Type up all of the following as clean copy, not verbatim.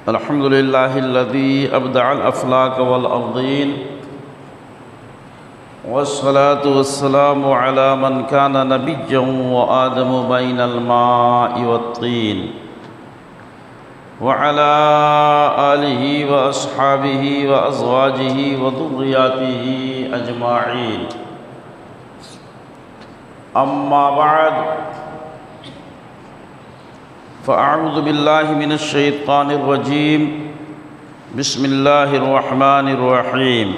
الحمد لله الذي أبدع الأفلاك والأرضين، والصلاة والسلام على من كان نبيا وآدم بين الماء والطين، وعلى آله وأصحابه وأزواجه وذرياته أجمعين. أما بعد، فأعوذ بالله من الشيطان الرجيم. بسم الله الرحمن الرحيم.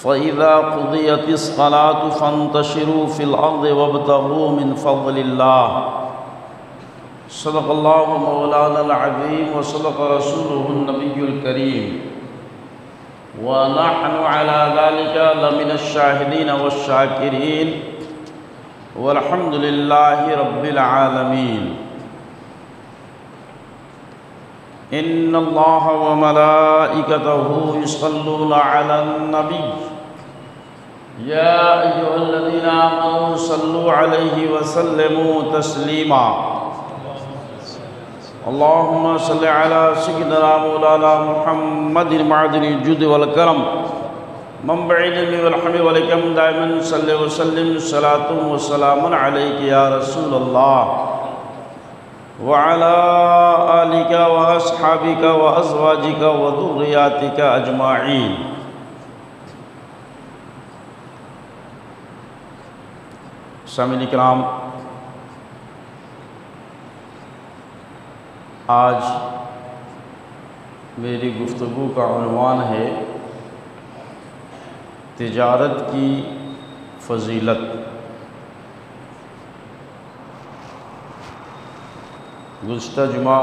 فإذا قضيت الصلاة فانتشروا في الأرض وابتغوا من فضل الله. صدق الله مولانا العظيم وصدق رسوله النبي الكريم، ونحن على ذلك لمن الشاهدين والشاكرين، والحمد لله رب العالمين. إن الله وملائكته يصلون على النبي يا أيها الذين آمنوا صلوا عليه وسلموا تسليما. اللهم صل على سيدنا مولانا محمد معدن الجود والكرم، منبع العلم والحلم والحكم، دائما صل وسلم صلاة وسلام عليك يا رسول الله، وعلى آلك وأصحابك وأزواجك وذرياتك أجمعين. سامعین کرام، آج میری گفتگو کا عنوان ہے تجارت کی فضیلت. گزشتہ جمعہ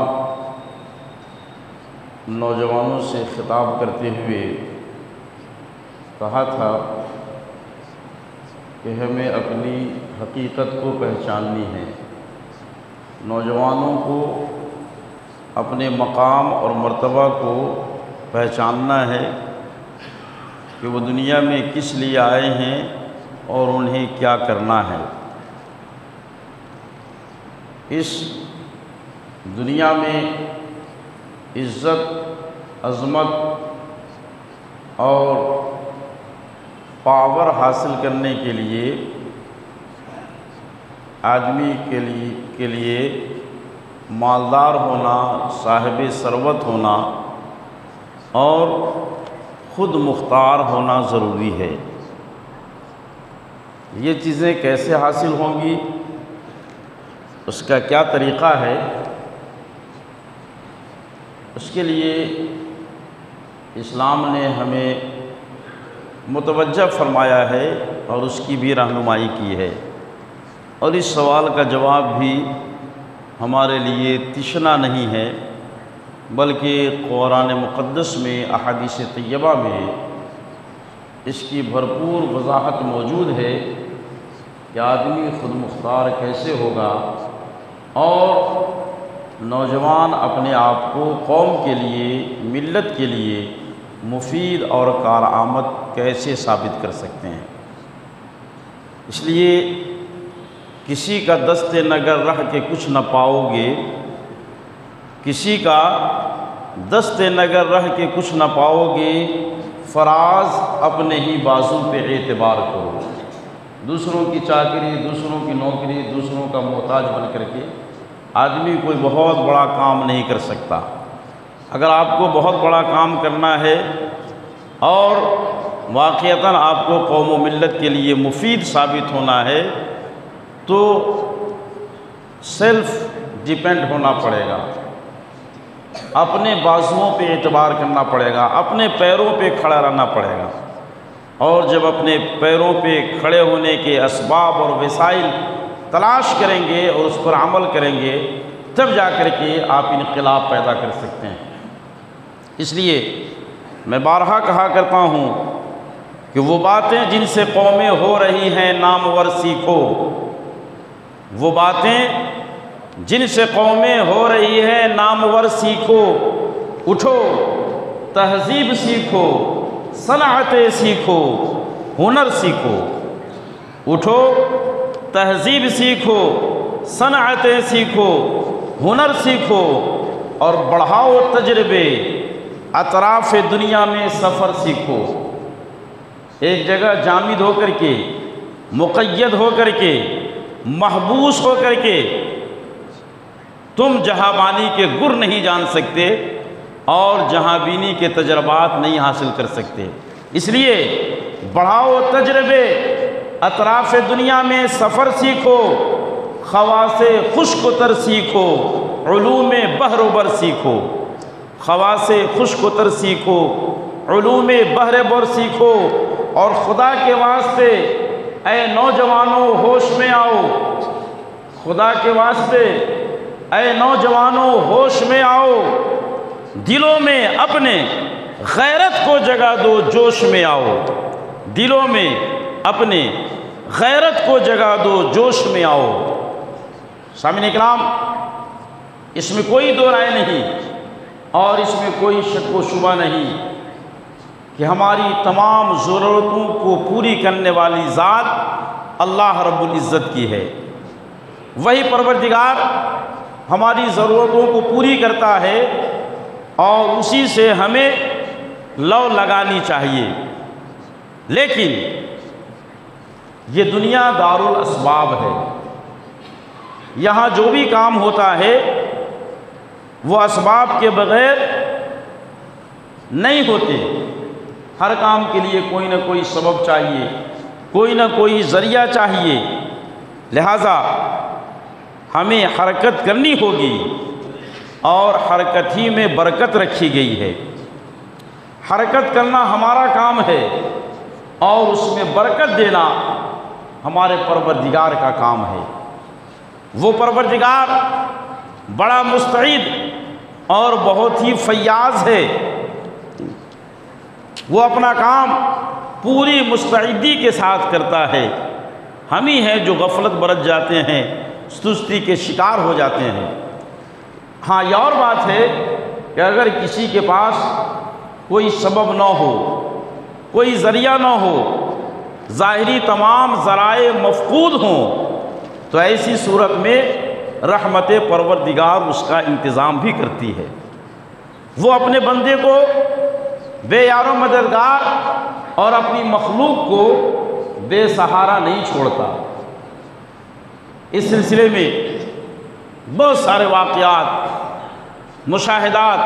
نوجوانوں سے خطاب کرتے ہوئے کہا تھا کہ ہمیں اپنی حقیقت کو پہچاننی ہے، نوجوانوں کو اپنے مقام اور مرتبہ کو پہچاننا ہے کہ وہ دنیا میں کس لیے آئے ہیں اور انہیں کیا کرنا ہے. اس دنیا میں عزت، عظمت اور پاور حاصل کرنے کے لیے آدمی کے لیے مالدار ہونا، صاحب ثروت ہونا اور خود مختار ہونا ضروری ہے. یہ چیزیں کیسے حاصل ہوں گی، اس کا کیا طریقہ ہے، اس کے لیے اسلام نے ہمیں متوجہ فرمایا ہے اور اس کی بھی رہنمائی کی ہے. اور اس سوال کا جواب بھی ہمارے لیے تشنا نہیں ہے، بلکہ قرآن مقدس میں، احادیث طیبہ میں اس کی بھرپور وضاحت موجود ہے کہ آدمی خود مختار کیسے ہوگا اور نوجوان اپنے آپ کو قوم کے لیے، ملت کے لیے مفید اور کارآمد کیسے ثابت کر سکتے ہیں. اس لیے کسی کا دست نگر رہ کے کچھ نہ پاؤ گے، کسی کا دست نگر رہ کے کچھ نہ پاؤ گے، فراز اپنے ہی بازو پہ اعتبار کرو. دوسروں کی چاکری، دوسروں کی نوکری، دوسروں کا محتاج بن کر کے آدمی کوئی بہت بڑا کام نہیں کر سکتا. اگر آپ کو بہت بڑا کام کرنا ہے اور واقعتاً آپ کو قوم و ملت کے لیے مفید ثابت ہونا ہے تو سیلف ڈیپینڈ ہونا پڑے گا، اپنے بازوؤں پہ اعتبار کرنا پڑے گا، اپنے پیروں پہ کھڑا رہنا پڑے گا. اور جب اپنے پیروں پہ کھڑے ہونے کے اسباب اور وسائل تلاش کریں گے اور اس پر عمل کریں گے، تب جا کر کے آپ انقلاب پیدا کر سکتے ہیں. اس لیے میں بارہا کہا کرتا ہوں کہ وہ باتیں جن سے قومیں ہو رہی ہیں نامور سیکھو، وہ باتیں جن سے قومیں ہو رہی ہیں نامور سیکھو. اٹھو، تہذیب سیکھو، صنعتیں سیکھو، ہنر سیکھو. اٹھو، تہذیب سیکھو، صنعتیں سیکھو، ہنر سیکھو. اور بڑھاؤ تجربے، اطراف دنیا میں سفر سیکھو۔ ایک جگہ جامد ہو کر کے، مقید ہو کر کے، محبوس ہو کر کے تم جہاں بانی کے گر نہیں جان سکتے اور جہاں بینی کے تجربات نہیں حاصل کر سکتے۔ اس لیے بڑھاؤ تجربے، اطراف دنیا میں سفر سیکھو، خواص خشک و تر سیکھو، علوم بحر و بر سیکھو۔ خواص خشک و تر سیکھو، علوم بحر بر سیکھو، اور خدا کے واسطے اے نوجوانوں ہوش میں آؤ، خدا کے واسطے اے نوجوانوں ہوش میں آؤ، دلوں میں اپنے غیرت کو جگا دو، جوش میں آؤ، دلوں میں اپنے غیرت کو جگا دو، جوش میں آؤ۔ سامعین کرام، اس میں کوئی دو رائے نہیں اور اس میں کوئی شک و شبہ نہیں کہ ہماری تمام ضرورتوں کو پوری کرنے والی ذات اللہ رب العزت کی ہے۔ وہی پروردگار ہماری ضرورتوں کو پوری کرتا ہے اور اسی سے ہمیں لو لگانی چاہیے۔ لیکن یہ دنیا دار الاسباب ہے، یہاں جو بھی کام ہوتا ہے وہ اسباب کے بغیر نہیں ہوتے۔ ہر کام کے لیے کوئی نہ کوئی سبب چاہیے، کوئی نہ کوئی ذریعہ چاہیے، لہذا ہمیں حرکت کرنی ہوگی اور حرکت ہی میں برکت رکھی گئی ہے۔ حرکت کرنا ہمارا کام ہے اور اس میں برکت دینا ہمارے پروردگار کا کام ہے۔ وہ پروردگار بڑا مستعد اور بہت ہی فیاض ہے، وہ اپنا کام پوری مستعدی کے ساتھ کرتا ہے۔ ہم ہی ہیں جو غفلت برت جاتے ہیں، سستی کے شکار ہو جاتے ہیں۔ ہاں، یہ اور بات ہے کہ اگر کسی کے پاس کوئی سبب نہ ہو، کوئی ذریعہ نہ ہو، ظاہری تمام ذرائع مفقود ہوں، تو ایسی صورت میں رحمت پروردگار اس کا انتظام بھی کرتی ہے۔ وہ اپنے بندے کو بے یار و مددگار اور اپنی مخلوق کو بے سہارا نہیں چھوڑتا۔ اس سلسلے میں بہت سارے واقعات، مشاہدات،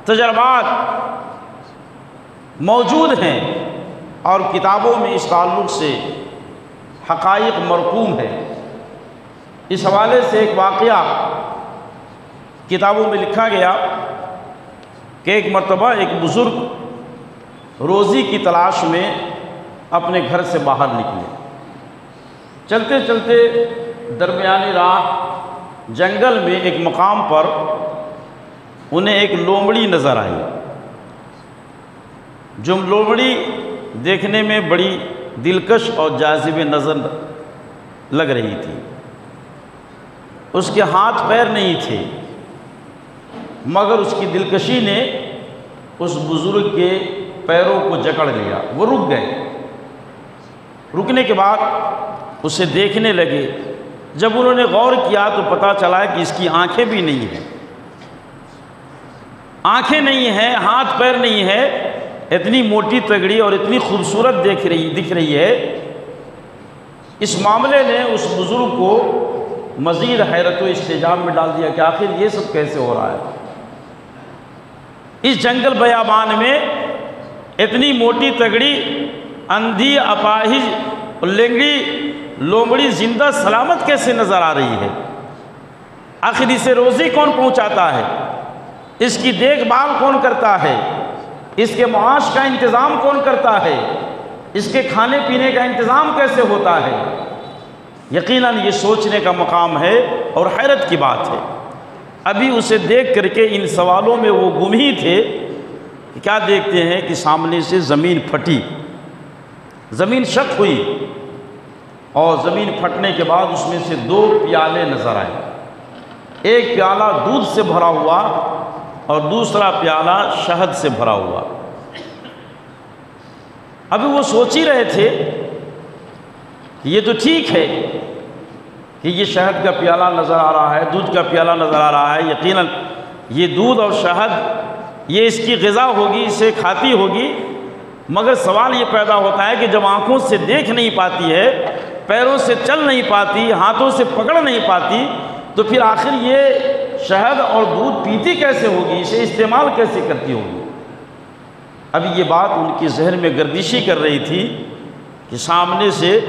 تجربات موجود ہیں اور کتابوں میں اس تعلق سے حقائق مرقوم ہے۔ اس حوالے سے ایک واقعہ کتابوں میں لکھا گیا کہ ایک مرتبہ ایک بزرگ روزی کی تلاش میں اپنے گھر سے باہر نکلے۔ چلتے چلتے درمیانی راہ جنگل میں ایک مقام پر انہیں ایک لومڑی نظر آئی، جو لومڑی دیکھنے میں بڑی دلکش اور جاذب نظر لگ رہی تھی۔ اس کے ہاتھ پیر نہیں تھے، مگر اس کی دلکشی نے اس بزرگ کے پیروں کو جکڑ لیا۔ وہ رک گئے۔ رکنے کے بعد اسے دیکھنے لگے۔ جب انہوں نے غور کیا تو پتہ چلا کہ اس کی آنکھیں بھی نہیں ہیں، آنکھیں نہیں ہیں، ہاتھ پیر نہیں ہے، اتنی موٹی تگڑی اور اتنی خوبصورت دکھ رہی ہے۔ اس معاملے نے اس بزرگ کو مزید حیرت و استعجاب میں ڈال دیا کہ آخر یہ سب کیسے ہو رہا ہے۔ اس جنگل بیابان میں اتنی موٹی تگڑی، اندھی، اپاہج، لنگڑی لومڑی زندہ سلامت کیسے نظر آ رہی ہے؟ آخر اسے روزی کون پہنچاتا ہے؟ اس کی دیکھ بھال کون کرتا ہے؟ اس کے معاش کا انتظام کون کرتا ہے؟ اس کے کھانے پینے کا انتظام کیسے ہوتا ہے؟ یقیناً یہ سوچنے کا مقام ہے اور حیرت کی بات ہے۔ ابھی اسے دیکھ کر کے ان سوالوں میں وہ گم ہی تھے کہ کیا دیکھتے ہیں کہ سامنے سے زمین پھٹی، زمین شق ہوئی، اور زمین پھٹنے کے بعد اس میں سے 2 پیالے نظر آئے۔ ایک پیالہ دودھ سے بھرا ہوا اور دوسرا پیالہ شہد سے بھرا ہوا۔ ابھی وہ سوچ ہی رہے تھے کہ یہ تو ٹھیک ہے کہ یہ شہد کا پیالہ نظر آ رہا ہے، دودھ کا پیالہ نظر آ رہا ہے، یقیناً یہ دودھ اور شہد یہ اس کی غذا ہوگی، اسے کھاتی ہوگی، مگر سوال یہ پیدا ہوتا ہے کہ جب آنکھوں سے دیکھ نہیں پاتی ہے، پیروں سے چل نہیں پاتی، ہاتھوں سے پکڑ نہیں پاتی، تو پھر آخر یہ شہد اور دودھ پیتی کیسے ہوگی، اسے استعمال کیسے کرتی ہوگی؟ اب یہ بات ان کی ذہن میں گردشی کر رہی تھی کہ سامنے سے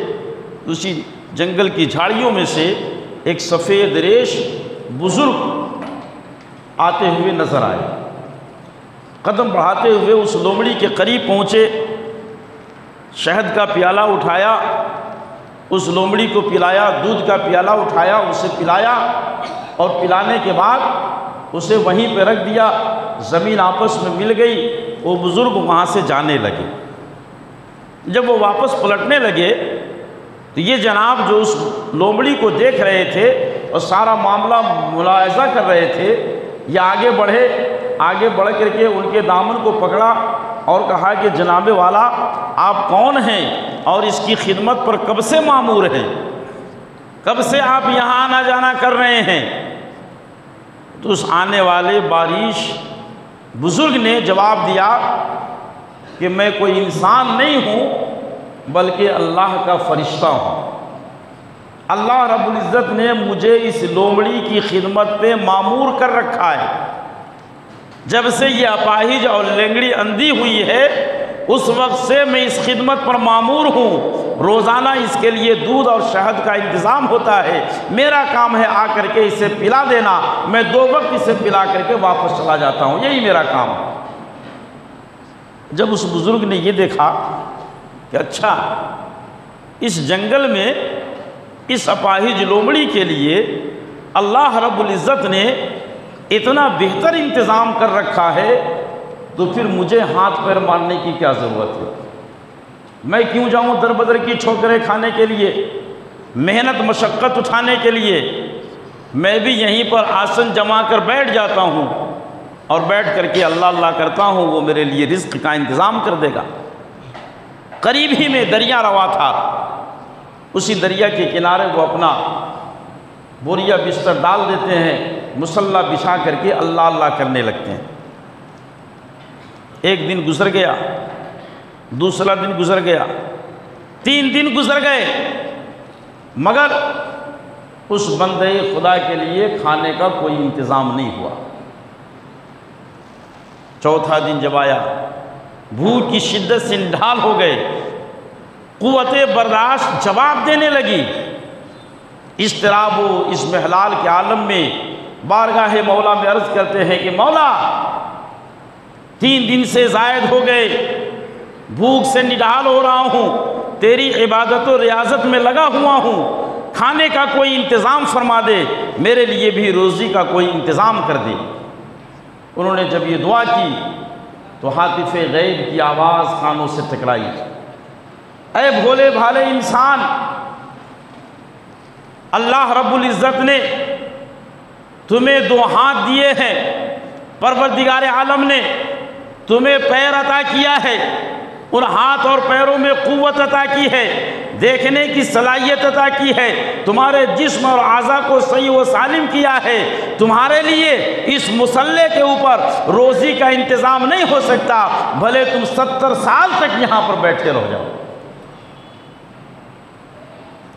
اسی جنگل کی جھاڑیوں میں سے ایک سفید ریش بزرگ آتے ہوئے نظر آئے۔ قدم بڑھاتے ہوئے اس لومڑی کے قریب پہنچے، شہد کا پیالہ اٹھایا، اس لومڑی کو پلایا، دودھ کا پیالہ اٹھایا، اسے پلایا، اور پلانے کے بعد اسے وہیں پہ رکھ دیا۔ زمین آپس میں مل گئی، وہ بزرگ وہاں سے جانے لگے۔ جب وہ واپس پلٹنے لگے تو یہ جناب جو اس لومڑی کو دیکھ رہے تھے اور سارا معاملہ ملاحظہ کر رہے تھے، یہ آگے بڑھے، آگے بڑھ کر کے ان کے دامن کو پکڑا اور کہا کہ جناب والا آپ کون ہیں اور اس کی خدمت پر کب سے مامور ہیں، کب سے آپ یہاں آنا جانا کر رہے ہیں؟ تو اس آنے والے باریش بزرگ نے جواب دیا کہ میں کوئی انسان نہیں ہوں بلکہ اللہ کا فرشتہ ہوں۔ اللہ رب العزت نے مجھے اس لومڑی کی خدمت پہ مامور کر رکھا ہے۔ جب سے یہ اپاہج اور لنگڑی اندھی ہوئی ہے اس وقت سے میں اس خدمت پر مامور ہوں۔ روزانہ اس کے لیے دودھ اور شہد کا انتظام ہوتا ہے، میرا کام ہے آ کر کے اسے پلا دینا، میں 2 وقت اسے پلا کر کے واپس چلا جاتا ہوں، یہی میرا کام ہے۔ جب اس بزرگ نے یہ دیکھا کہ اچھا اس جنگل میں اس اپاہج لومڑی کے لیے اللہ رب العزت نے اتنا بہتر انتظام کر رکھا ہے، تو پھر مجھے ہاتھ پیر مارنے کی کیا ضرورت ہے؟ میں کیوں جاؤں در بدر کی ٹھوکریں کھانے کے لیے، محنت مشقت اٹھانے کے لیے؟ میں بھی یہیں پر آسن جما کر بیٹھ جاتا ہوں اور بیٹھ کر کے اللہ اللہ کرتا ہوں، وہ میرے لیے رزق کا انتظام کر دے گا۔ قریب ہی میں دریا روا تھا، اسی دریا کے کنارے وہ اپنا بوریا بستر ڈال دیتے ہیں، مصلی بچھا کر کے اللہ اللہ کرنے لگتے ہیں۔ ایک دن گزر گیا، دوسرا دن گزر گیا، 3 دن گزر گئے، مگر اس بندے خدا کے لیے کھانے کا کوئی انتظام نہیں ہوا۔ چوتھا دن جب آیا، بھوک کی شدت سے نڈھال ہو گئے، قوت برداشت جواب دینے لگی۔ اضطراب و اس محلال کے عالم میں بارگاہ مولا میں عرض کرتے ہیں کہ مولا 3 دن سے زائد ہو گئے، بھوک سے نڈھال ہو رہا ہوں، تیری عبادت و ریاضت میں لگا ہوا ہوں، کھانے کا کوئی انتظام فرما دے، میرے لیے بھی روزی کا کوئی انتظام کر دے۔ انہوں نے جب یہ دعا کی تو ہاتف غیب کی آواز کانوں سے ٹکرائی، اے بھولے بھالے انسان، اللہ رب العزت نے تمہیں 2 ہاتھ دیے ہیں، پروردگار عالم نے تمہیں پیر عطا کیا ہے، ان ہاتھ اور پیروں میں قوت عطا کی ہے، دیکھنے کی صلاحیت عطا کی ہے، تمہارے جسم اور اعضاء کو صحیح و سالم کیا ہے، تمہارے لیے اس مصلی کے اوپر روزی کا انتظام نہیں ہو سکتا، بھلے تم 70 سال تک یہاں پر بیٹھے رہ جاؤ۔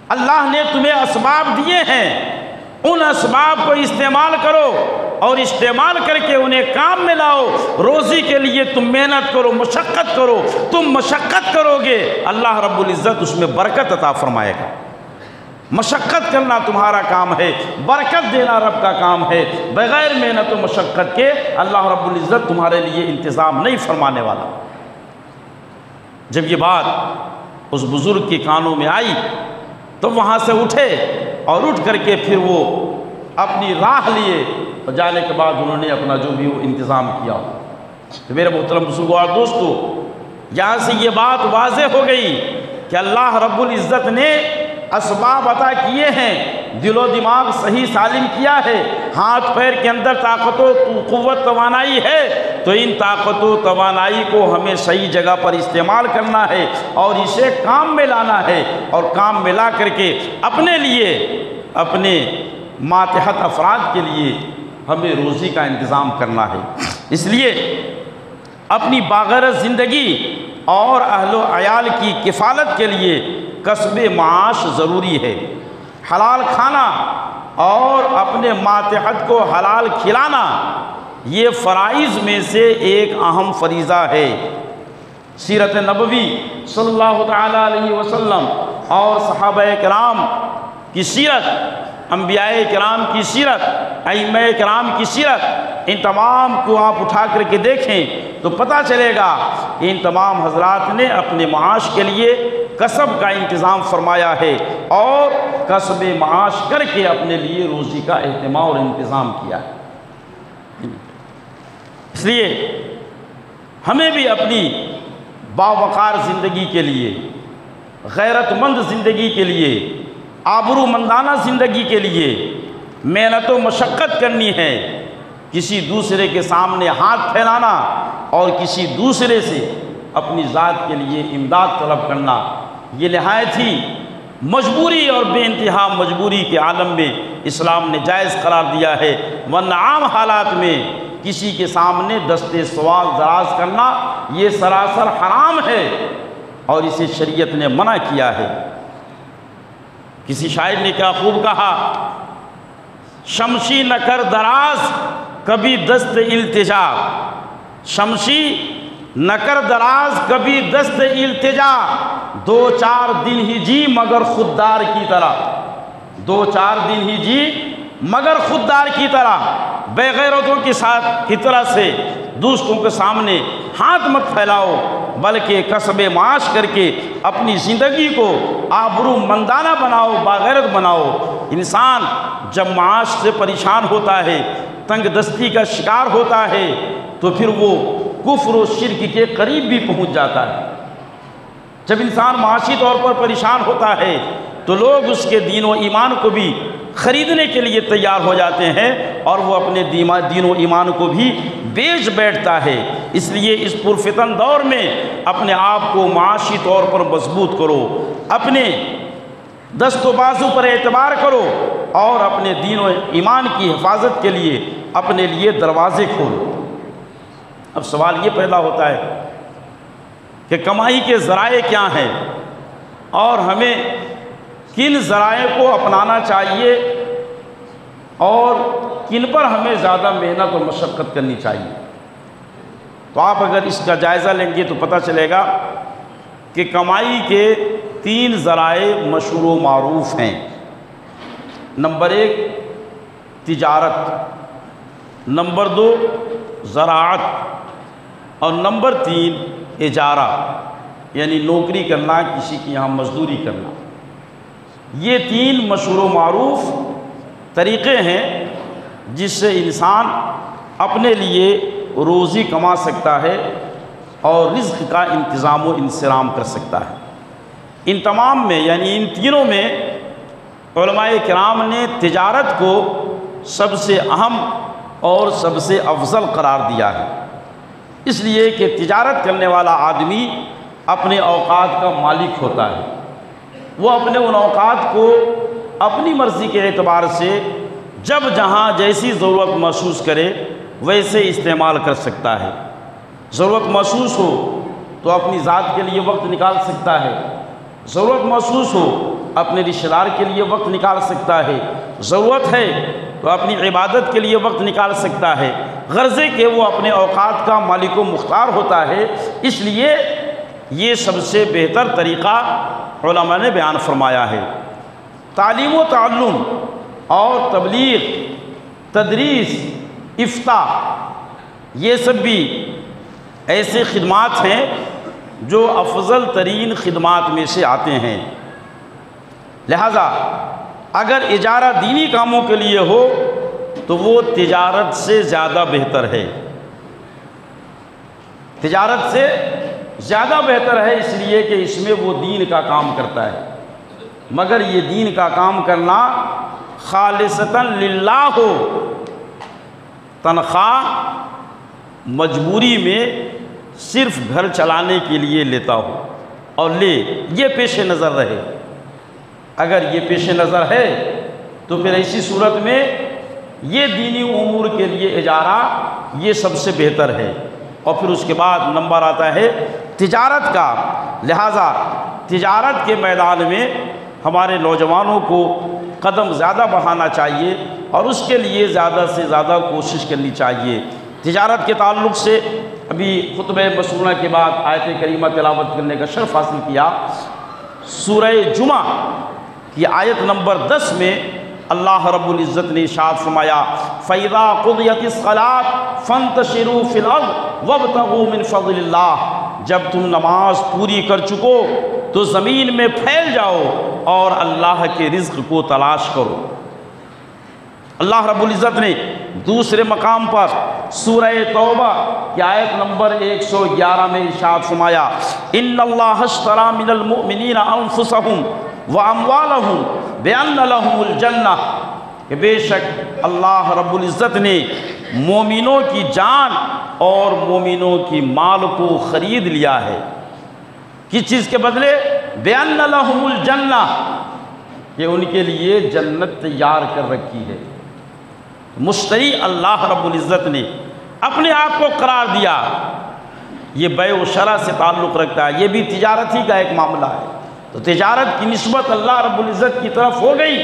اللہ نے تمہیں اسباب دیے ہیں، ان اسباب کو استعمال کرو اور استعمال کر کے انہیں کام میں لاؤ۔ روزی کے لیے تم محنت کرو، مشقت کرو، تم مشقت کرو گے اللہ رب العزت اس میں برکت عطا فرمائے گا۔ مشقت کرنا تمہارا کام ہے، برکت دینا رب کا کام ہے، بغیر محنت و مشقت کے اللہ رب العزت تمہارے لیے انتظام نہیں فرمانے والا۔ جب یہ بات اس بزرگ کے کانوں میں آئی تو وہاں سے اٹھے اور اٹھ کر کے پھر وہ اپنی راہ لیے، اور جانے کے بعد انہوں نے اپنا جو بھی وہ انتظام کیا۔ تو میرے محترم بزرگوں اور دوستو، یہاں سے یہ بات واضح ہو گئی کہ اللہ رب العزت نے اسباب عطا کیے ہیں، دل و دماغ صحیح سالم کیا ہے، ہاتھ پیر کے اندر طاقت و قوت توانائی ہے، تو ان طاقت و توانائی کو ہمیں صحیح جگہ پر استعمال کرنا ہے اور اسے کام میں لانا ہے، اور کام میں لا کر کے اپنے لیے، اپنے ماتحت افراد کے لیے ہمیں روزی کا انتظام کرنا ہے۔ اس لیے اپنی باغرض زندگی اور اہل و عیال کی کفالت کے لیے کسب معاش ضروری ہے۔ حلال کھانا اور اپنے ماتحت کو حلال کھلانا یہ فرائض میں سے ایک اہم فریضہ ہے۔ سیرت نبوی صلی اللہ تعالیٰ علیہ وسلم اور صحابہ کرام کی سیرت، انبیاء کرام کی سیرت، ائمہ کرام کی سیرت، ان تمام کو آپ اٹھا کر کے دیکھیں تو پتہ چلے گا کہ ان تمام حضرات نے اپنے معاش کے لیے کسب کا انتظام فرمایا ہے اور کسب معاش کر کے اپنے لیے روزی کا اہتمام اور انتظام کیا ہے۔ اس لیے ہمیں بھی اپنی باوقار زندگی کے لیے، غیرت مند زندگی کے لیے، آبرو مندانہ زندگی کے لیے محنت و مشقت کرنی ہے۔ کسی دوسرے کے سامنے ہاتھ پھیلانا اور کسی دوسرے سے اپنی ذات کے لیے امداد طلب کرنا یہ نہایت ہی مجبوری اور بے انتہا مجبوری کے عالم میں اسلام نے جائز قرار دیا ہے، ورنہ عام حالات میں کسی کے سامنے دست سوال دراز کرنا یہ سراسر حرام ہے اور اسے شریعت نے منع کیا ہے۔ کسی شاعر نے کیا خوب کہا، شمشی نہ کر دراز کبھی دست التجا، شمشی نہ کر دراز کبھی دست التجا، دو چار دن ہی جی مگر خوددار کی طرح، دو چار دن ہی جی مگر خوددار کی طرح، بے غیرتوں کے ساتھ کی طرح سے دوستوں کے سامنے ہاتھ مت پھیلاؤ، بلکہ کسب معاش کر کے اپنی زندگی کو آبرو مندانہ بناؤ، باغیرت بناؤ۔ انسان جب معاش سے پریشان ہوتا ہے، تنگ دستی کا شکار ہوتا ہے، تو پھر وہ کفر و شرک کے قریب بھی پہنچ جاتا ہے۔ جب انسان معاشی طور پر پریشان ہوتا ہے تو لوگ اس کے دین و ایمان کو بھی خریدنے کے لیے تیار ہو جاتے ہیں اور وہ اپنے دین و ایمان کو بھی بیچ بیٹھتا ہے۔ اس لیے اس پرفتن دور میں اپنے آپ کو معاشی طور پر مضبوط کرو، اپنے دست و بازو پر اعتبار کرو اور اپنے دین و ایمان کی حفاظت کے لیے اپنے لیے دروازے کھولو۔ اب سوال یہ پیدا ہوتا ہے کہ کمائی کے ذرائع کیا ہیں اور ہمیں کن ذرائع کو اپنانا چاہیے اور کن پر ہمیں زیادہ محنت اور مشقت کرنی چاہیے۔ تو آپ اگر اس کا جائزہ لیں گے تو پتہ چلے گا کہ کمائی کے 3 ذرائع مشہور و معروف ہیں۔ نمبر 1 تجارت، نمبر 2 زراعت اور نمبر 3 اجارہ، یعنی نوکری کرنا، کسی کے یہاں مزدوری کرنا۔ یہ 3 مشہور و معروف طریقے ہیں جس سے انسان اپنے لیے روزی کما سکتا ہے اور رزق کا انتظام و انصرام کر سکتا ہے۔ ان تمام میں یعنی ان تینوں میں علماء کرام نے تجارت کو سب سے اہم اور سب سے افضل قرار دیا ہے، اس لیے کہ تجارت کرنے والا آدمی اپنے اوقات کا مالک ہوتا ہے۔ وہ اپنے ان اوقات کو اپنی مرضی کے اعتبار سے جب جہاں جیسی ضرورت محسوس کرے ویسے استعمال کر سکتا ہے۔ ضرورت محسوس ہو تو اپنی ذات کے لیے وقت نکال سکتا ہے، ضرورت محسوس ہو اپنے رشتہ دار کے لیے وقت نکال سکتا ہے، ضرورت ہے تو اپنی عبادت کے لیے وقت نکال سکتا ہے، غرضے کہ وہ اپنے اوقات کا مالک و مختار ہوتا ہے۔ اس لیے یہ سب سے بہتر طریقہ علماء نے بیان فرمایا ہے۔ تعلیم و تعلم اور تبلیغ، تدریس، افتاء، یہ سب بھی ایسے خدمات ہیں جو افضل ترین خدمات میں سے آتے ہیں۔ لہذا اگر اجارہ دینی کاموں کے لیے ہو تو وہ تجارت سے زیادہ بہتر ہے، تجارت سے زیادہ بہتر ہے، اس لیے کہ اس میں وہ دین کا کام کرتا ہے، مگر یہ دین کا کام کرنا خالصتاً للہ ہو، تنخواہ مجبوری میں صرف گھر چلانے کے لیے لیتا ہو اور لے، یہ پیش نظر رہے۔ اگر یہ پیش نظر ہے تو پھر ایسی صورت میں یہ دینی امور کے لیے اجارہ یہ سب سے بہتر ہے۔ اور پھر اس کے بعد نمبر آتا ہے تجارت کا۔ لہٰذا تجارت کے میدان میں ہمارے نوجوانوں کو قدم زیادہ بڑھانا چاہیے اور اس کے لیے زیادہ سے زیادہ کوشش کرنی چاہیے۔ تجارت کے تعلق سے ابھی خطبہ مسنونہ کے بعد آیت کریمہ تلاوت کرنے کا شرف حاصل کیا۔ سورہ جمعہ کی آیت نمبر 10 میں اللہ رب العزت نے ارشاد فرمایا فَإِذَا قُضِيَتِ الصَّلَاةُ فَانتَشِرُوا فِي الْأَرْضِ وَابْتَغُوا مِنْ فَضْلِ اللَّهِ، جب تم نماز پوری کر چکو تو زمین میں پھیل جاؤ اور اللہ کے رزق کو تلاش کرو۔ اللہ رب العزت نے دوسرے مقام پر سورہ توبہ کی آیت نمبر 111 میں ارشاد فرمایا إِنَّ اللَّهَ اشْتَرَىٰ مِنَ الْمُؤْمِنِينَ أَنفُسَهُمْ وَأَمْوَالَهُمْ بِأَنَّ لَهُمُ الْجَنَّةَ، کہ بے شک اللہ رب العزت نے مومنوں کی جان اور مومنوں کی مال کو خرید لیا ہے۔ کس چیز کے بدلے؟ بِأَنَّ لَهُمُ الْجَنَّةَ، کہ ان کے لیے جنت تیار کر رکھی ہے۔ مشتری اللہ رب العزت نے اپنے آپ کو قرار دیا۔ یہ بیع و شرع سے تعلق رکھتا ہے، یہ بھی تجارت ہی کا ایک معاملہ ہے۔ تو تجارت کی نسبت اللہ رب العزت کی طرف ہو گئی،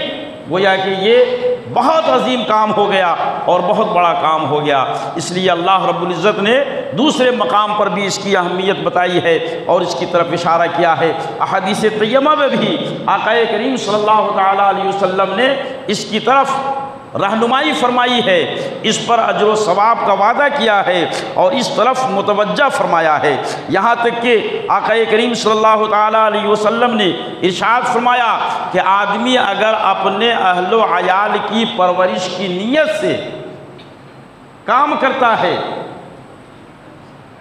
گویا کہ یہ بہت عظیم کام ہو گیا اور بہت بڑا کام ہو گیا۔ اس لیے اللہ رب العزت نے دوسرے مقام پر بھی اس کی اہمیت بتائی ہے اور اس کی طرف اشارہ کیا ہے۔ احادیث طیبہ میں بھی آقا کریم صلی اللہ تعالیٰ علیہ وسلم نے اس کی طرف رہنمائی فرمائی ہے، اس پر اجر و ثواب کا وعدہ کیا ہے اور اس طرف متوجہ فرمایا ہے۔ یہاں تک کہ آقا کریم صلی اللہ تعالیٰ علیہ وسلم نے ارشاد فرمایا کہ آدمی اگر اپنے اہل و عیال کی پرورش کی نیت سے کام کرتا ہے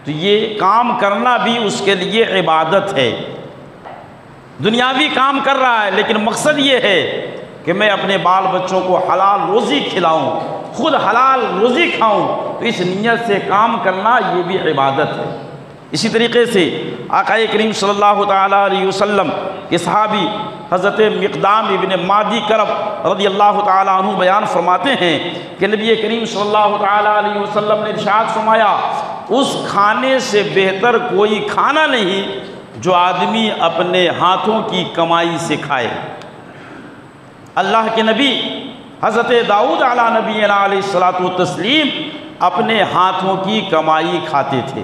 تو یہ کام کرنا بھی اس کے لیے عبادت ہے۔ دنیاوی کام کر رہا ہے لیکن مقصد یہ ہے کہ میں اپنے بال بچوں کو حلال روزی کھلاؤں، خود حلال روزی کھاؤں، تو اس نیت سے کام کرنا یہ بھی عبادت ہے۔ اسی طریقے سے آقا کریم صلی اللہ تعالیٰ علیہ وسلم کے صحابی حضرت مقدام ابن مادی کرب رضی اللہ تعالیٰ عنہ بیان فرماتے ہیں کہ نبی کریم صلی اللہ تعالیٰ علیہ وسلم نے ارشاد فرمایا اس کھانے سے بہتر کوئی کھانا نہیں جو آدمی اپنے ہاتھوں کی کمائی سے کھائے۔ اللہ کے نبی حضرت داؤد علیہ نبینا علیہ الصلوۃ والتسلیم اپنے ہاتھوں کی کمائی کھاتے تھے۔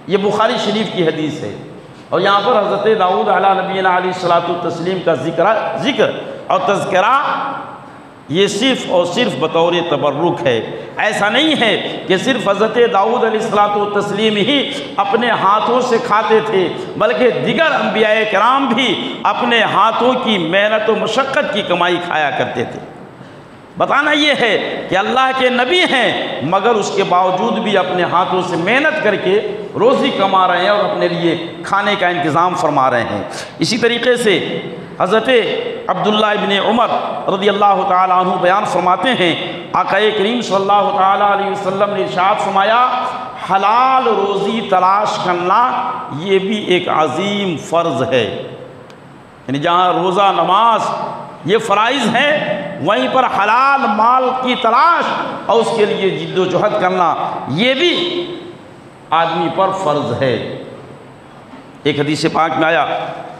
یہ بخاری شریف کی حدیث ہے اور یہاں پر حضرت داؤد علیہ نبینا علیہ الصلوۃ والتسلیم کا ذکر اور تذکرہ یہ صرف اور صرف بطور تبرک ہے۔ ایسا نہیں ہے کہ صرف حضرت داؤد علیہ الصلوۃ والتسلیم ہی اپنے ہاتھوں سے کھاتے تھے، بلکہ دیگر انبیاء کرام بھی اپنے ہاتھوں کی محنت و مشقت کی کمائی کھایا کرتے تھے۔ بتانا یہ ہے کہ اللہ کے نبی ہیں مگر اس کے باوجود بھی اپنے ہاتھوں سے محنت کر کے روزی کما رہے ہیں اور اپنے لیے کھانے کا انتظام فرما رہے ہیں۔ اسی طریقے سے حضرت عبداللہ ابن عمر رضی اللہ تعالیٰ عنہ بیان فرماتے ہیں آقا کریم صلی اللہ تعالیٰ علیہ وسلم نے ارشاد فرمایا حلال روزی تلاش کرنا یہ بھی ایک عظیم فرض ہے۔ یعنی جہاں روزہ نماز یہ فرائض ہیں وہیں پر حلال مال کی تلاش اور اس کے لیے جد و جہد کرنا یہ بھی آدمی پر فرض ہے۔ ایک حدیث پاک میں آیا،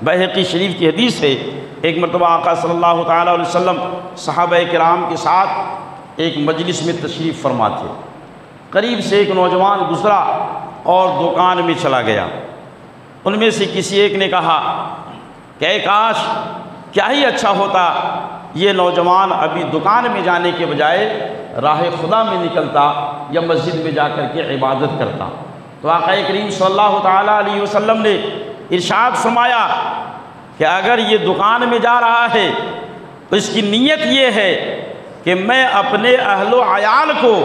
بہقی شریف کی حدیث ہے، ایک مرتبہ آقا صلی اللہ تعالیٰ علیہ وسلم صحابہ کرام کے ساتھ ایک مجلس میں تشریف فرما تھے۔ قریب سے ایک نوجوان گزرا اور دکان میں چلا گیا۔ ان میں سے کسی ایک نے کہا کہ اے کاش کیا ہی اچھا ہوتا یہ نوجوان ابھی دکان میں جانے کے بجائے راہ خدا میں نکلتا یا مسجد میں جا کر کے عبادت کرتا۔ تو آقا کریم صلی اللہ تعالیٰ علیہ وسلم نے ارشاد فرمایا کہ اگر یہ دکان میں جا رہا ہے تو اس کی نیت یہ ہے کہ میں اپنے اہل و عیال کو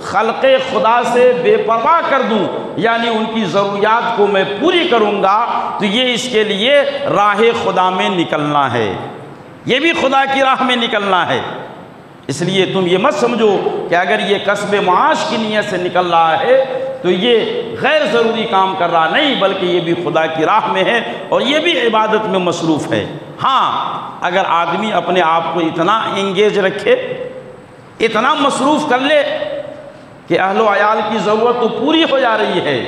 خلق خدا سے بے پرواہ کر دوں، یعنی ان کی ضروریات کو میں پوری کروں گا، تو یہ اس کے لیے راہ خدا میں نکلنا ہے، یہ بھی خدا کی راہ میں نکلنا ہے۔ اس لیے تم یہ مت سمجھو کہ اگر یہ کسب معاش کی نیت سے نکل رہا ہے تو یہ غیر ضروری کام کر رہا، نہیں، بلکہ یہ بھی خدا کی راہ میں ہے اور یہ بھی عبادت میں مصروف ہے۔ ہاں اگر آدمی اپنے آپ کو اتنا انگیج رکھے اتنا مصروف کر لے کہ اہل و عیال کی ضرورت تو پوری ہو جا رہی ہے،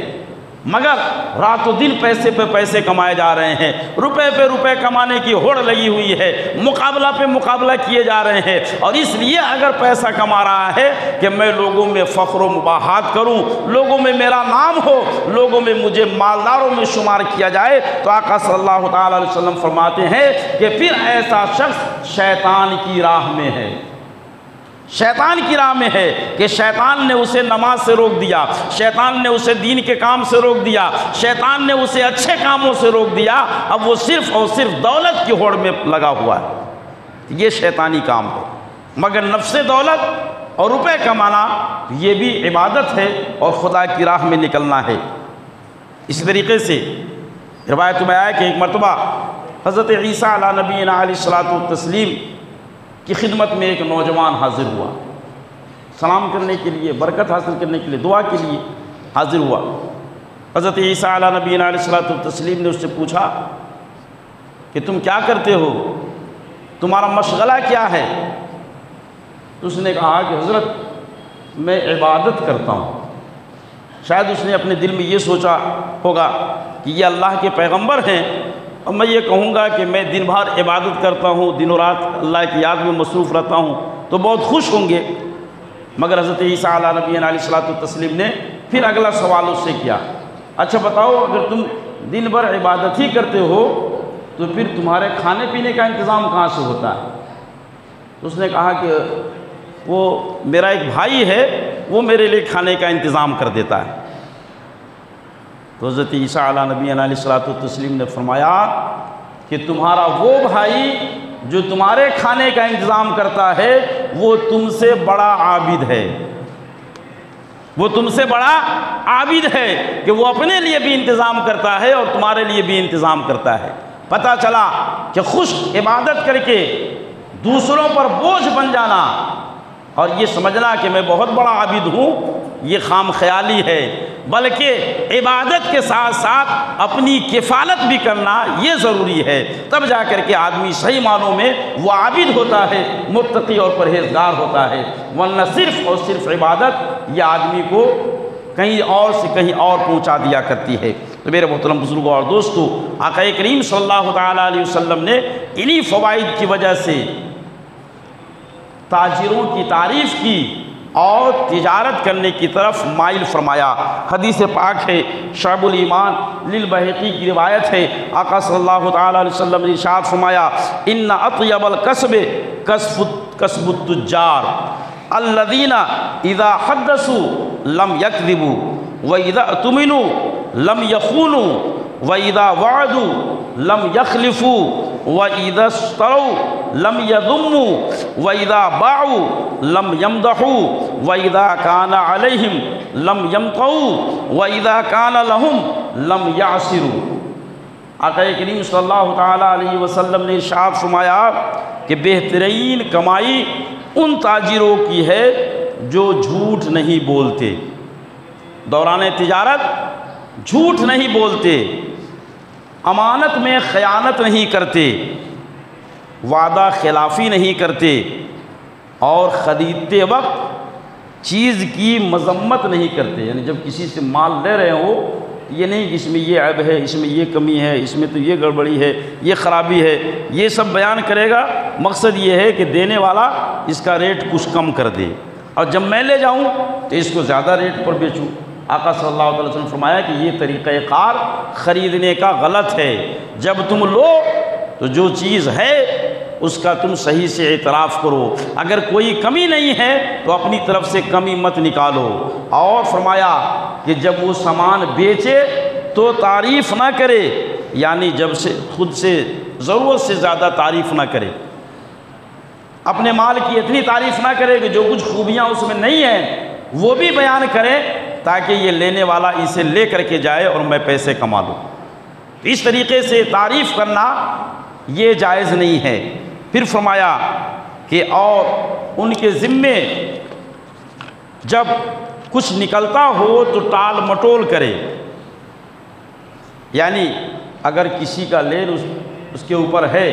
مگر رات و دن پیسے پہ پیسے کمائے جا رہے ہیں، روپے پہ روپے کمانے کی ہوڑ لگی ہوئی ہے، مقابلہ پہ مقابلہ کیے جا رہے ہیں۔ اور اس لیے اگر پیسہ کما رہا ہے کہ میں لوگوں میں فخر و مباحات کروں، لوگوں میں میرا نام ہو، لوگوں میں مجھے مالداروں میں شمار کیا جائے، تو آقا صلی اللہ تعالیٰ علیہ وسلم فرماتے ہیں کہ پھر ایسا شخص شیطان کی راہ میں ہے، شیطان کی راہ میں ہے، کہ شیطان نے اسے نماز سے روک دیا، شیطان نے اسے دین کے کام سے روک دیا، شیطان نے اسے اچھے کاموں سے روک دیا، اب وہ صرف اور صرف دولت کی ہوڑ میں لگا ہوا ہے۔ یہ شیطانی کام ہے، مگر نفس دولت اور روپے کمانا یہ بھی عبادت ہے اور خدا کی راہ میں نکلنا ہے۔ اسی طریقے سے روایت میں آیا کہ ایک مرتبہ حضرت عیسیٰ علیہ نبینا علیہ الصلوۃ والتسلیم کی خدمت میں ایک نوجوان حاضر ہوا، سلام کرنے کے لیے، برکت حاصل کرنے کے لیے، دعا کے لیے حاضر ہوا۔ حضرت عیسیٰ علیہ نبینا علیہ الصلوۃ والتسلیم نے اس سے پوچھا کہ تم کیا کرتے ہو، تمہارا مشغلہ کیا ہے؟ تو اس نے کہا کہ حضرت میں عبادت کرتا ہوں۔ شاید اس نے اپنے دل میں یہ سوچا ہوگا کہ یہ اللہ کے پیغمبر ہیں، اور میں یہ کہوں گا کہ میں دن بھر عبادت کرتا ہوں، دن و رات اللہ کی یاد میں مصروف رہتا ہوں، تو بہت خوش ہوں گے۔ مگر حضرت عیسیٰ علیہ نبینا علیہ الصلوۃ والتسلیم نے پھر اگلا سوال اس سے کیا، اچھا بتاؤ اگر تم دن بھر عبادت ہی کرتے ہو تو پھر تمہارے کھانے پینے کا انتظام کہاں سے ہوتا ہے؟ تو اس نے کہا کہ وہ میرا ایک بھائی ہے، وہ میرے لیے کھانے کا انتظام کر دیتا ہے۔ تو حضرت عیسیٰ علیہ نبینا علیہ الصلوۃ والتسلیم نے فرمایا کہ تمہارا وہ بھائی جو تمہارے کھانے کا انتظام کرتا ہے وہ تم سے بڑا عابد ہے، وہ تم سے بڑا عابد ہے کہ وہ اپنے لیے بھی انتظام کرتا ہے اور تمہارے لیے بھی انتظام کرتا ہے۔ پتہ چلا کہ خوش عبادت کر کے دوسروں پر بوجھ بن جانا اور یہ سمجھنا کہ میں بہت بڑا عابد ہوں، یہ خام خیالی ہے، بلکہ عبادت کے ساتھ ساتھ اپنی کفالت بھی کرنا یہ ضروری ہے، تب جا کر کے آدمی صحیح معنوں میں وہ عابد ہوتا ہے، متقی اور پرہیزگار ہوتا ہے، ورنہ صرف اور صرف عبادت یہ آدمی کو کہیں اور سے کہیں اور پہنچا دیا کرتی ہے۔ تو میرے محترم بزرگوں اور دوستو، آقا کریم صلی اللہ تعالیٰ علیہ وسلم نے انہی فوائد کی وجہ سے تاجروں کی تعریف کی اور تجارت کرنے کی طرف مائل فرمایا۔ حدیث پاک ہے، شعب الایمان للبیہقی کی روایت ہے، آقا صلی اللہ تعالیٰ علیہ وسلم نے ارشاد فرمایا ان اطیب الکسب کسب التجار الذین اذا حدثوا لم یکذبوا واذا اؤتمنوا لم یخونوا واذا وعدوا لم یخلفوا وَإِذَا اشْتَرَوْا لَمْ يَذُمُّوا وَإِذَا بَاعُوا لَمْ يَمْدَحُوا وَإِذَا كَانَ عَلَيْهِمْ لَمْ يَمْطَوْا وَإِذَا كَانَ لَهُمْ لَمْ يَعْسِرُوا۔ آقا کریم صلی اللہ تعالیٰ علیہ وسلم نے ارشاد فرمایا کہ بہترین کمائی ان تاجروں کی ہے جو جھوٹ نہیں بولتے، دوران تجارت جھوٹ نہیں بولتے، امانت میں خیانت نہیں کرتے، وعدہ خلافی نہیں کرتے، اور خریدتے وقت چیز کی مذمت نہیں کرتے، یعنی جب کسی سے مال لے رہے ہو یہ نہیں کہ اس میں یہ عیب ہے، اس میں یہ کمی ہے، اس میں تو یہ گڑبڑی ہے، یہ خرابی ہے، یہ سب بیان کرے گا، مقصد یہ ہے کہ دینے والا اس کا ریٹ کچھ کم کر دے، اور جب میں لے جاؤں تو اس کو زیادہ ریٹ پر بیچوں۔ آقا صلی اللہ علیہ وسلم نے فرمایا کہ یہ طریقہ کار خریدنے کا غلط ہے، جب تم لو تو جو چیز ہے اس کا تم صحیح سے اعتراف کرو، اگر کوئی کمی نہیں ہے تو اپنی طرف سے کمی مت نکالو، اور فرمایا کہ جب وہ سامان بیچے تو تعریف نہ کرے، یعنی جب سے خود سے ضرورت سے زیادہ تعریف نہ کرے، اپنے مال کی اتنی تعریف نہ کرے کہ جو کچھ خوبیاں اس میں نہیں ہیں وہ بھی بیان کرے تاکہ یہ لینے والا اسے لے کر کے جائے اور میں پیسے کما لوں۔ اس طریقے سے تعریف کرنا یہ جائز نہیں ہے۔ پھر فرمایا کہ اور ان کے ذمے جب کچھ نکلتا ہو تو ٹال مٹول کرے، یعنی اگر کسی کا لین اس کے اوپر ہے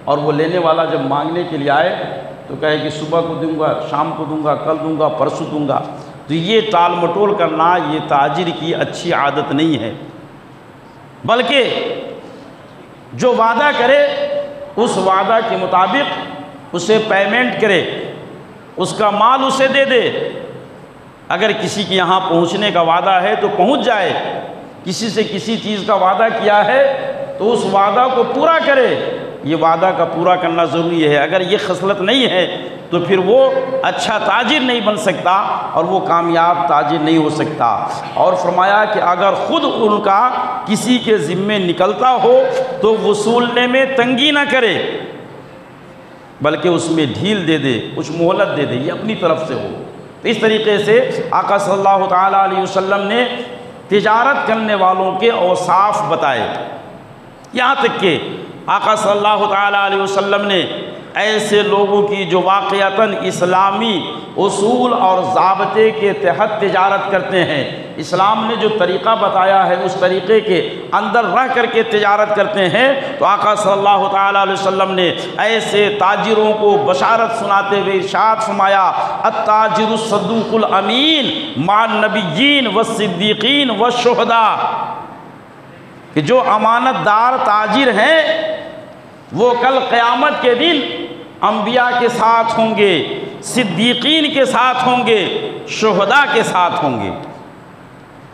اور وہ لینے والا جب مانگنے کے لیے آئے تو کہے کہ صبح کو دوں گا، شام کو دوں گا، کل دوں گا، پرسوں دوں گا، تو یہ ٹال مٹول کرنا یہ تاجر کی اچھی عادت نہیں ہے، بلکہ جو وعدہ کرے اس وعدہ کے مطابق اسے پیمنٹ کرے، اس کا مال اسے دے دے۔ اگر کسی کے یہاں پہنچنے کا وعدہ ہے تو پہنچ جائے، کسی سے کسی چیز کا وعدہ کیا ہے تو اس وعدہ کو پورا کرے، یہ وعدہ کا پورا کرنا ضروری ہے۔ اگر یہ خصلت نہیں ہے تو پھر وہ اچھا تاجر نہیں بن سکتا اور وہ کامیاب تاجر نہیں ہو سکتا۔ اور فرمایا کہ اگر خود ان کا کسی کے ذمے نکلتا ہو تو وصولنے میں تنگی نہ کرے، بلکہ اس میں ڈھیل دے دے، کچھ مہلت دے دے، یہ اپنی طرف سے ہو۔ تو اس طریقے سے آقا صلی اللہ تعالیٰ علیہ وسلم نے تجارت کرنے والوں کے اوصاف بتائے، یہاں تک کہ آقا صلی اللہ تعالیٰ علیہ وسلم نے ایسے لوگوں کی جو واقعتاً اسلامی اصول اور ضابطے کے تحت تجارت کرتے ہیں، اسلام نے جو طریقہ بتایا ہے اس طریقے کے اندر رہ کر کے تجارت کرتے ہیں، تو آقا صلی اللہ تعالیٰ علیہ وسلم نے ایسے تاجروں کو بشارت سناتے ہوئے ارشاد فرمایا، التاجر الصدوق الامین مع النبیین والصدیقین والشہداء، کہ جو امانت دار تاجر ہیں وہ کل قیامت کے دن انبیاء کے ساتھ ہوں گے، صدیقین کے ساتھ ہوں گے، شہداء کے ساتھ ہوں گے۔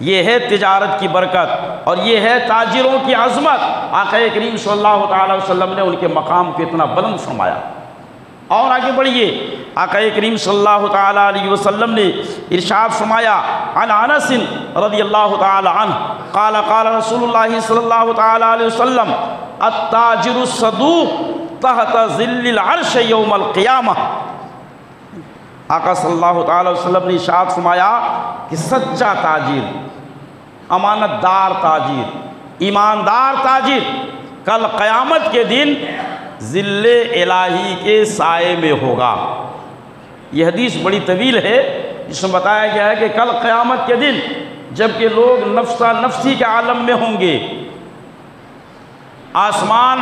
یہ ہے تجارت کی برکت اور یہ ہے تاجروں کی عظمت۔ آقا کریم صلی اللہ تعالی وسلم نے ان کے مقام کو اتنا بلند فرمایا۔ اور آگے بڑھیے، آقا کریم صلی اللہ تعالی علیہ وسلم نے ارشاد فرمایا، عن انس رضی اللہ تعالی عنہ قال قال رسول اللہ صلی اللہ تعالی علیہ وسلم، التاجر الصدوق تحت ظل العرش یوم القیامہ۔ آقا صلی اللہ تعالی وسلم نے ارشاد فرمایا کہ سچا تاجر، امانت دار تاجر، ایماندار تاجر کل قیامت کے دن ظل الہی کے سائے میں ہوگا۔ یہ حدیث بڑی طویل ہے، جس میں بتایا گیا ہے کہ کل قیامت کے دن جب کہ لوگ نفسا نفسی کے عالم میں ہوں گے، آسمان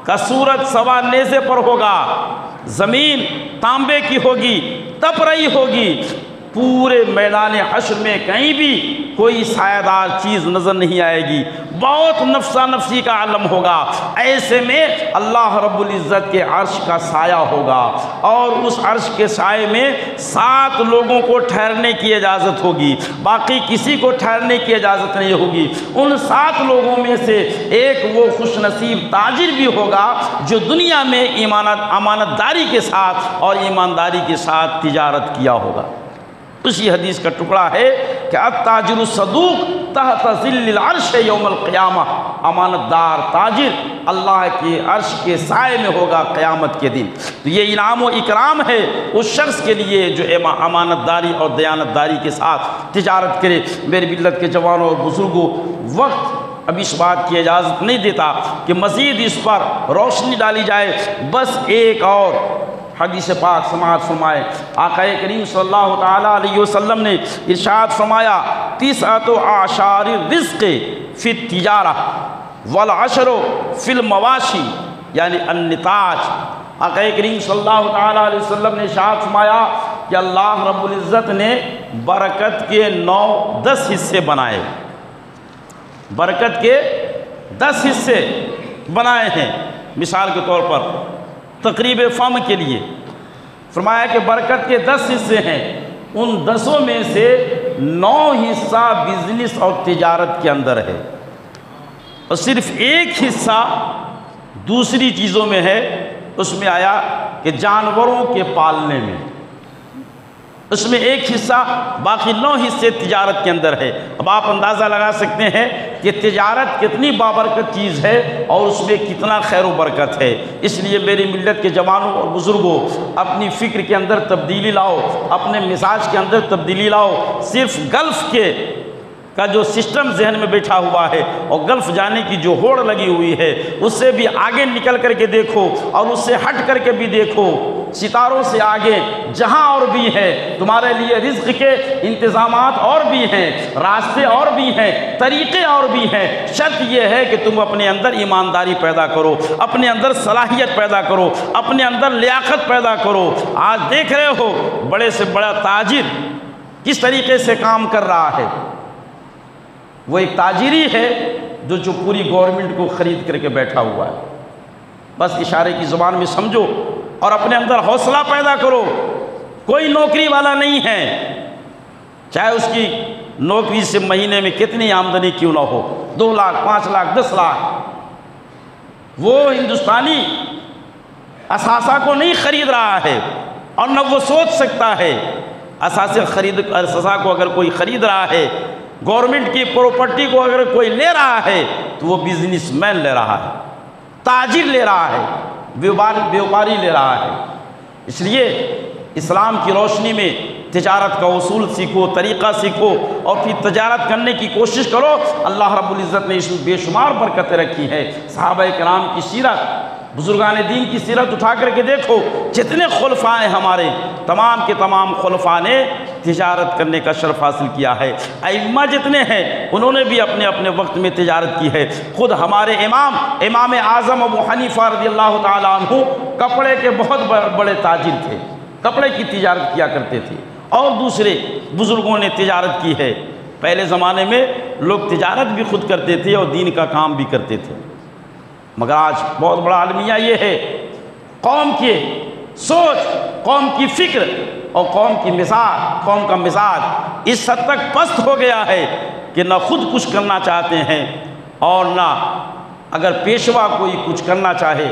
کا سورج سوا نیزے پر ہوگا، زمین تانبے کی ہوگی، تپ رہی ہوگی، پورے میدان حشر میں کہیں بھی کوئی سایہ دار چیز نظر نہیں آئے گی، بہت نفسا نفسی کا عالم ہوگا۔ ایسے میں اللہ رب العزت کے عرش کا سایہ ہوگا اور اس عرش کے سائے میں 7 لوگوں کو ٹھہرنے کی اجازت ہوگی، باقی کسی کو ٹھہرنے کی اجازت نہیں ہوگی۔ ان 7 لوگوں میں سے ایک وہ خوش نصیب تاجر بھی ہوگا جو دنیا میں امانت داری کے ساتھ اور ایمانداری کے ساتھ تجارت کیا ہوگا۔ اسی حدیث کا ٹکڑا ہے کہ التاجر الصدوق تحت ظل العرش یوم القیامہ، امانت دار تاجر اللہ کے عرش کے سائے میں ہوگا قیامت کے دن۔ تو یہ انعام و اکرام ہے اس شخص کے لیے جو امانت داری اور دیانت داری کے ساتھ تجارت کرے۔ میرے ملت کے جوانوں اور بزرگوں، وقت اب اس بات کی اجازت نہیں دیتا کہ مزید اس پر روشنی ڈالی جائے، بس ایک اور حدیث پاک سماعت فرمائے۔ آقا کریم صلی اللہ تعالیٰ علیہ وسلم نے ارشاد فرمایا، 9 اعشار الرزق فی التجارہ والعشر فی المواشی، یعنی النتاج۔ آقا کریم صلی اللہ تعالیٰ علیہ وسلم نے ارشاد فرمایا کہ اللہ رب العزت نے برکت کے 9-10 حصے بنائے، برکت کے 10 حصے بنائے ہیں۔ مثال کے طور پر تقریب فم کے لیے فرمایا کہ برکت کے 10 حصے ہیں، ان 10 میں سے 9 حصہ بزنس اور تجارت کے اندر ہے، اور صرف ایک حصہ دوسری چیزوں میں ہے۔ اس میں آیا کہ جانوروں کے پالنے میں، اس میں ایک حصہ، باقی 9 حصے تجارت کے اندر ہے۔ اب آپ اندازہ لگا سکتے ہیں کہ تجارت کتنی بابرکت چیز ہے اور اس میں کتنا خیر و برکت ہے۔ اس لیے میری ملت کے جوانوں اور بزرگوں، اپنی فکر کے اندر تبدیلی لاؤ، اپنے مزاج کے اندر تبدیلی لاؤ۔ صرف گلف کا جو سسٹم ذہن میں بیٹھا ہوا ہے اور گلف جانے کی جو ہوڑ لگی ہوئی ہے، اس سے بھی آگے نکل کر کے دیکھو اور اس سے ہٹ کر کے بھی دیکھو ستاروں سے آگے جہاں اور بھی ہے، تمہارے لیے رزق کے انتظامات اور بھی ہیں، راستے اور بھی ہیں، طریقے اور بھی ہیں۔ شرط یہ ہے کہ تم اپنے اندر ایمانداری پیدا کرو، اپنے اندر صلاحیت پیدا کرو، اپنے اندر لیاقت پیدا کرو۔ آج دیکھ رہے ہو بڑے سے بڑا تاجر کس طریقے سے کام کر رہا ہے۔ وہ ایک تاجری ہے جو پوری گورنمنٹ کو خرید کر کے بیٹھا ہوا ہے۔ بس اشارے کی زبان میں سمجھو اور اپنے اندر حوصلہ پیدا کرو۔ کوئی نوکری والا نہیں ہے، چاہے اس کی نوکری سے مہینے میں کتنی آمدنی کیوں نہ ہو، 2 لاکھ 5 لاکھ 10 لاکھ، وہ ہندوستانی اثاثہ کو نہیں خرید رہا ہے اور نہ وہ سوچ سکتا ہے۔ اثاثہ کو اگر کوئی خرید رہا ہے، گورنمنٹ کی پراپرٹی کو اگر کوئی لے رہا ہے تو وہ بزنس مین لے رہا ہے، تاجر لے رہا ہے، بیوپاری لے رہا ہے۔ اس لیے اسلام کی روشنی میں تجارت کا اصول سیکھو، طریقہ سیکھو اور پھر تجارت کرنے کی کوشش کرو۔ اللہ رب العزت نے اس میں بے شمار برکتیں رکھی ہے۔ صحابہ کرام کی سیرت، بزرگان دین کی سیرت اٹھا کر کے دیکھو، جتنے خلفاء ہیں ہمارے، تمام کے تمام خلفاء نے تجارت کرنے کا شرف حاصل کیا ہے۔ ائمہ جتنے ہیں انہوں نے بھی اپنے اپنے وقت میں تجارت کی ہے۔ خود ہمارے امام اعظم ابو حنیفہ رضی اللہ تعالیٰ عنہ کپڑے کے بہت بڑے تاجر تھے، کپڑے کی تجارت کیا کرتے تھے، اور دوسرے بزرگوں نے تجارت کی ہے۔ پہلے زمانے میں لوگ تجارت بھی خود کرتے تھے اور دین کا کام بھی کرتے تھے، مگر آج بہت بڑا المیہ یہ ہے، قوم کی سوچ، قوم کی فکر اور قوم کا مزاج اس حد تک پست ہو گیا ہے کہ نہ خود کچھ کرنا چاہتے ہیں اور نہ اگر پیشوا کوئی کچھ کرنا چاہے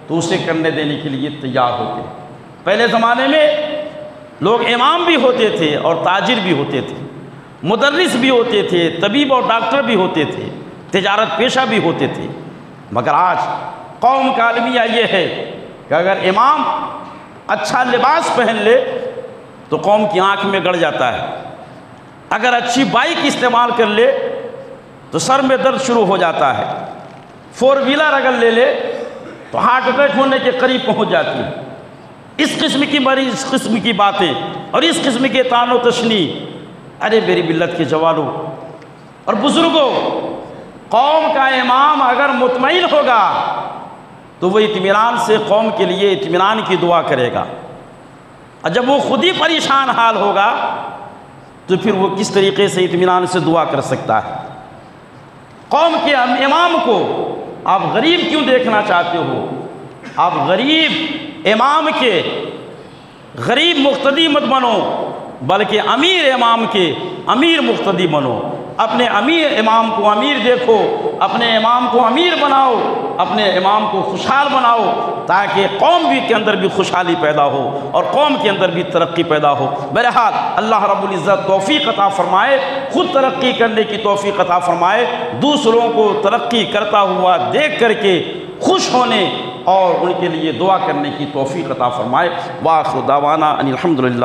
تو اسے کرنے دینے کے لیے تیار ہوتے ہیں۔ پہلے زمانے میں لوگ امام بھی ہوتے تھے اور تاجر بھی ہوتے تھے، مدرس بھی ہوتے تھے، طبیب اور ڈاکٹر بھی ہوتے تھے، تجارت پیشہ بھی ہوتے تھے، مگر آج قوم کا المیہ یہ ہے کہ اگر امام اچھا لباس پہن لے تو قوم کی آنکھ میں گڑ جاتا ہے، اگر اچھی بائک استعمال کر لے تو سر میں درد شروع ہو جاتا ہے، 4 ویلر اگر لے لے تو ہارٹ اٹیک ہونے کے قریب پہنچ جاتی ہے۔ اس قسم کی مریض، اس قسم کی باتیں اور اس قسم کے طعن و تشنیع، ارے میری ملت کے جوانوں اور بزرگوں، قوم کا امام اگر مطمئن ہوگا تو وہ اطمینان سے قوم کے لیے اطمینان کی دعا کرے گا، اور جب وہ خود ہی پریشان حال ہوگا تو پھر وہ کس طریقے سے اطمینان سے دعا کر سکتا ہے۔ قوم کے امام کو آپ غریب کیوں دیکھنا چاہتے ہو؟ آپ غریب امام کے غریب مقتدی مت بنو، بلکہ امیر امام کے امیر مقتدی بنو۔ اپنے امیر امام کو امیر دیکھو، اپنے امام کو امیر بناؤ، اپنے امام کو خوشحال بناؤ، تاکہ قوم بھی کے اندر بھی خوشحالی پیدا ہو اور قوم کے اندر بھی ترقی پیدا ہو۔ بہرحال اللہ رب العزت توفیق عطا فرمائے، خود ترقی کرنے کی توفیق عطا فرمائے، دوسروں کو ترقی کرتا ہوا دیکھ کر کے خوش ہونے اور ان کے لیے دعا کرنے کی توفیق عطا فرمائے۔ وآخر دعوانا ان الحمدللہ۔